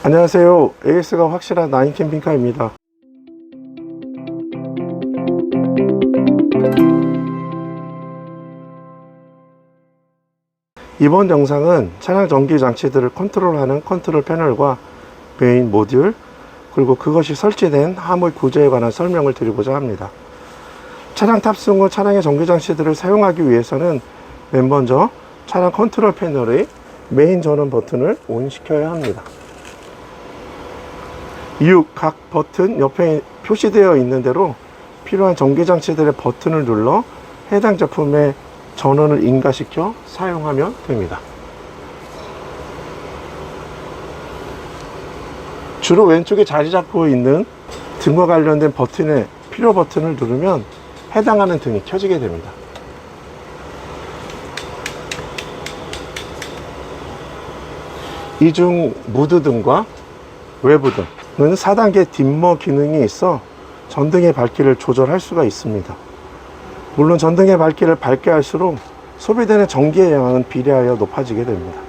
안녕하세요. AS가 확실한 나인 캠핑카입니다. 이번 영상은 차량 전기 장치들을 컨트롤하는 컨트롤 패널과 메인 모듈, 그리고 그것이 설치된 화물 구조에 관한 설명을 드리고자 합니다. 차량 탑승 후 차량의 전기 장치들을 사용하기 위해서는 맨 먼저 차량 컨트롤 패널의 메인 전원 버튼을 ON 시켜야 합니다. 이후 각 버튼 옆에 표시되어 있는 대로 필요한 전기장치들의 버튼을 눌러 해당 제품의 전원을 인가시켜 사용하면 됩니다. 주로 왼쪽에 자리 잡고 있는 등과 관련된 버튼의 필요 버튼을 누르면 해당하는 등이 켜지게 됩니다. 이 중 무드등과 외부등은 4단계 딤머 기능이 있어 전등의 밝기를 조절할 수가 있습니다. 물론 전등의 밝기를 밝게 할수록 소비되는 전기의 양은 비례하여 높아지게 됩니다.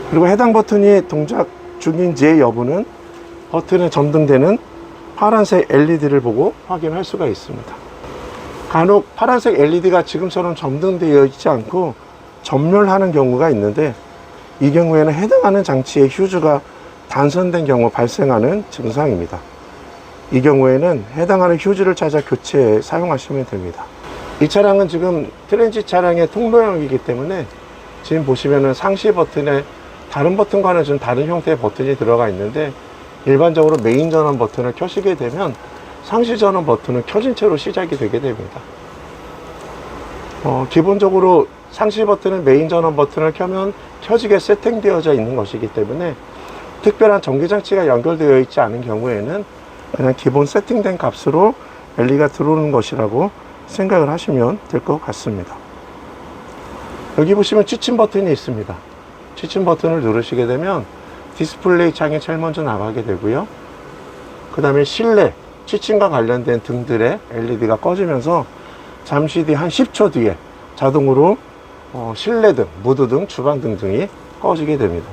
그리고 해당 버튼이 동작 중인지의 여부는 버튼에 점등되는 파란색 LED를 보고 확인할 수가 있습니다. 간혹 파란색 LED가 지금처럼 점등되어 있지 않고 전멸하는 경우가 있는데, 이 경우에는 해당하는 장치의 휴즈가 단선된 경우 발생하는 증상입니다. 이 경우에는 해당하는 휴즈를 찾아 교체해 사용하시면 됩니다. 이 차량은 지금 트랜짓 차량의 통로형이기 때문에 지금 보시면은 상시 버튼에 다른 버튼과는 좀 다른 형태의 버튼이 들어가 있는데, 일반적으로 메인 전원 버튼을 켜시게 되면 상시 전원 버튼은 켜진 채로 시작이 되게 됩니다. 기본적으로 상시 버튼은 메인 전원 버튼을 켜면 켜지게 세팅되어져 있는 것이기 때문에 특별한 전기장치가 연결되어 있지 않은 경우에는 그냥 기본 세팅된 값으로 LED가 들어오는 것이라고 생각을 하시면 될 것 같습니다. 여기 보시면 취침 버튼이 있습니다. 취침 버튼을 누르시게 되면 디스플레이 창이 제일 먼저 나가게 되고요. 그 다음에 실내 취침과 관련된 등들의 LED가 꺼지면서 잠시 뒤 한 10초 뒤에 자동으로 실내등, 무드등, 주방등 등이 꺼지게 됩니다.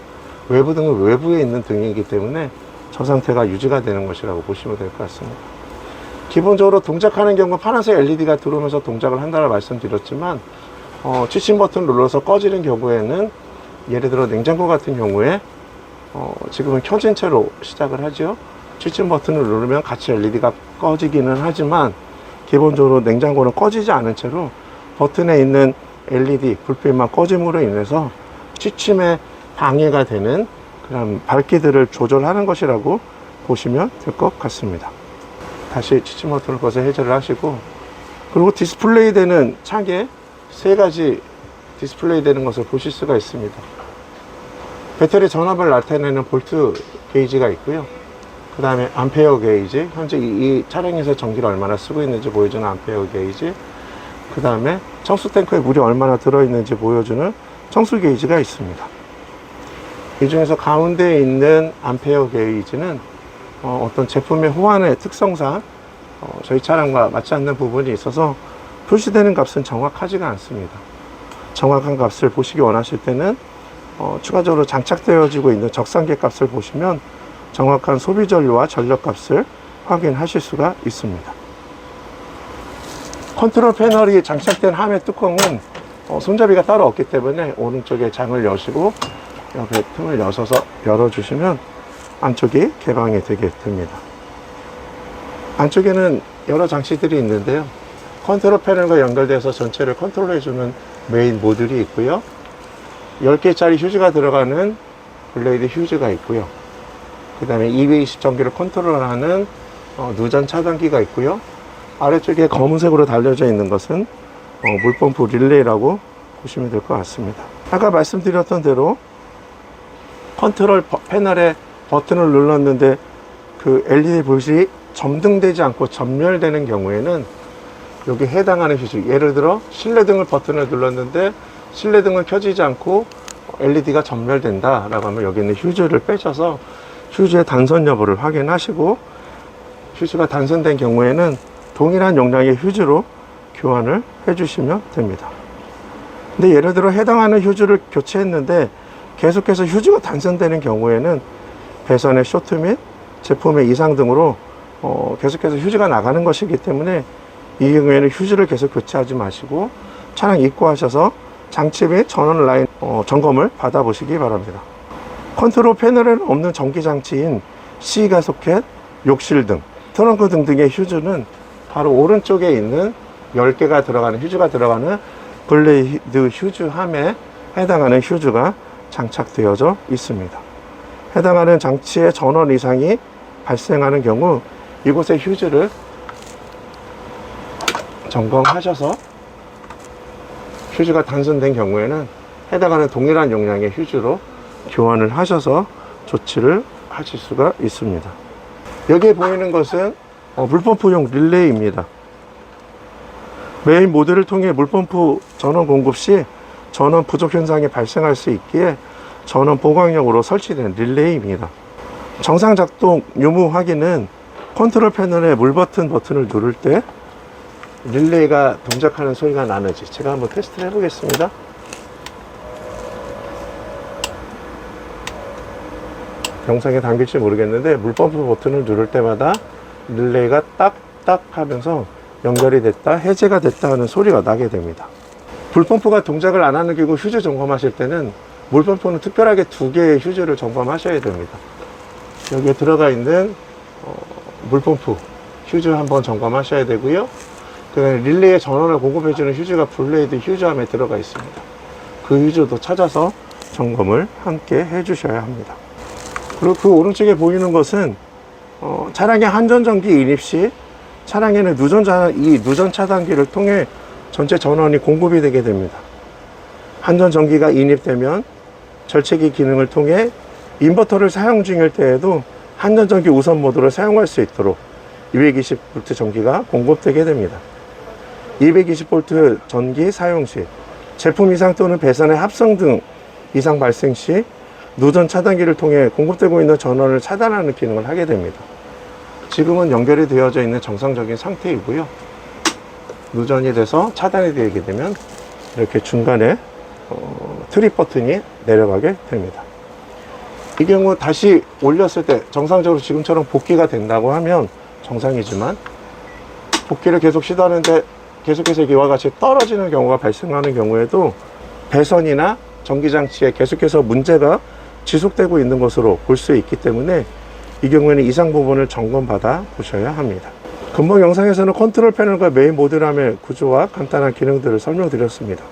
외부등은 외부에 있는 등이기 때문에 저 상태가 유지가 되는 것이라고 보시면 될 것 같습니다. 기본적으로 동작하는 경우 파란색 LED가 들어오면서 동작을 한다고 말씀드렸지만, 취침 버튼을 눌러서 꺼지는 경우에는, 예를 들어 냉장고 같은 경우에 지금은 켜진 채로 시작을 하죠. 취침 버튼을 누르면 같이 LED가 꺼지기는 하지만 기본적으로 냉장고는 꺼지지 않은 채로 버튼에 있는 LED 불빛만 꺼짐으로 인해서 취침에 방해가 되는 그런 밝기들을 조절하는 것이라고 보시면 될 것 같습니다. 다시 취침 버튼을 꺼서 해제를 하시고, 그리고 디스플레이 되는 창에 세 가지 디스플레이 되는 것을 보실 수가 있습니다. 배터리 전압을 나타내는 볼트 게이지가 있고요. 그 다음에 암페어 게이지, 현재 이 차량에서 전기를 얼마나 쓰고 있는지 보여주는 암페어 게이지, 그 다음에 청수 탱크에 물이 얼마나 들어있는지 보여주는 청수 게이지가 있습니다. 이 중에서 가운데에 있는 암페어 게이지는 어떤 제품의 호환의 특성상 저희 차량과 맞지 않는 부분이 있어서 표시되는 값은 정확하지가 않습니다. 정확한 값을 보시기 원하실 때는 추가적으로 장착되어지고 있는 적상계 값을 보시면 정확한 소비 전류와 전력 값을 확인하실 수가 있습니다. 컨트롤 패널이 장착된 함의 뚜껑은 손잡이가 따로 없기 때문에 오른쪽에 장을 여시고 옆에 틈을 여셔서 열어주시면 안쪽이 개방이 되게 됩니다. 안쪽에는 여러 장치들이 있는데요. 컨트롤 패널과 연결돼서 전체를 컨트롤해주는 메인 모듈이 있고요. 10개짜리 휴즈가 들어가는 블레이드 휴즈가 있고요. 그 다음에 220 전기를 컨트롤하는 누전 차단기가 있고요. 아래쪽에 검은색으로 달려져 있는 것은 물펌프 릴레이라고 보시면 될 것 같습니다. 아까 말씀드렸던 대로 컨트롤 패널에 버튼을 눌렀는데 그 LED 불이 점등되지 않고 전멸되는 경우에는 여기 해당하는 휴즈, 예를 들어 실내등을 버튼을 눌렀는데 실내등은 켜지지 않고 LED가 전멸된다 라고 하면 여기 있는 휴즈를 빼셔서 휴즈의 단선 여부를 확인하시고, 휴즈가 단선된 경우에는 동일한 용량의 휴즈로 교환을 해 주시면 됩니다. 근데 예를 들어 해당하는 휴즈를 교체했는데 계속해서 휴즈가 단선되는 경우에는 배선의 쇼트 및 제품의 이상 등으로 계속해서 휴지가 나가는 것이기 때문에 이 경우에는 휴지를 계속 교체하지 마시고 차량 입고하셔서 장치 및 전원 라인 점검을 받아보시기 바랍니다. 컨트롤 패널에는 없는 전기장치인 C가소켓, 욕실 등, 트렁크 등등의 휴즈는 바로 오른쪽에 있는 10개가 들어가는 휴즈가 들어가는 블레이드 휴즈함에 해당하는 휴즈가 장착되어져 있습니다. 해당하는 장치의 전원 이상이 발생하는 경우 이곳의 휴즈를 점검하셔서 휴즈가 단순된 경우에는 해당하는 동일한 용량의 휴즈로 교환을 하셔서 조치를 하실 수가 있습니다. 여기에 보이는 것은 물펌프용 릴레이입니다. 메인 모드를 통해 물펌프 전원 공급 시 전원 부족 현상이 발생할 수 있기에 전원 보강용으로 설치된 릴레이입니다. 정상 작동 유무 확인은 컨트롤 패널의 물 버튼을 누를 때 릴레이가 동작하는 소리가 나는지 제가 한번 테스트를 해보겠습니다. 영상에 담길지 모르겠는데 물펌프 버튼을 누를 때마다 릴레이가 딱딱 하면서 연결이 됐다, 해제가 됐다 하는 소리가 나게 됩니다. 물펌프가 동작을 안 하는 경우 휴즈 점검하실 때는 물펌프는 특별하게 2개의 휴즈를 점검하셔야 됩니다. 여기에 들어가 있는 물펌프 휴즈 한번 점검하셔야 되고요. 그 다음에 릴레이에 전원을 공급해주는 휴즈가 블레이드 휴즈함에 들어가 있습니다. 그 휴즈도 찾아서 점검을 함께 해주셔야 합니다. 그리고 그 오른쪽에 보이는 것은 차량의 한전전기 인입 시 차량에는 이 누전 차단기를 통해 전체 전원이 공급이 되게 됩니다. 한전전기가 인입되면 절체기 기능을 통해 인버터를 사용 중일 때에도 한전전기 우선 모드를 사용할 수 있도록 220V 전기가 공급되게 됩니다. 220V 전기 사용 시 제품 이상 또는 배선의 합성 등 이상 발생 시 누전 차단기를 통해 공급되고 있는 전원을 차단하는 기능을 하게 됩니다. 지금은 연결이 되어져 있는 정상적인 상태이고요. 누전이 돼서 차단이 되게 되면 이렇게 중간에 트립 버튼이 내려가게 됩니다. 이 경우 다시 올렸을 때 정상적으로 지금처럼 복귀가 된다고 하면 정상이지만 복귀를 계속 시도하는데 계속해서 이와 같이 떨어지는 경우가 발생하는 경우에도 배선이나 전기장치에 계속해서 문제가 지속되고 있는 것으로 볼 수 있기 때문에 이 경우에는 이상 부분을 점검받아 보셔야 합니다. 금방 영상에서는 컨트롤 패널과 메인 모듈함의 구조와 간단한 기능들을 설명드렸습니다.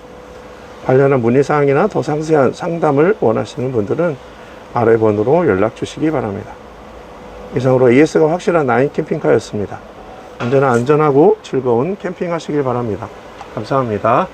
관련한 문의사항이나 더 상세한 상담을 원하시는 분들은 아래 번호로 연락 주시기 바랍니다. 이상으로 AS가 확실한 9 캠핑카였습니다. 언제나 안전하고 즐거운 캠핑 하시길 바랍니다. 감사합니다.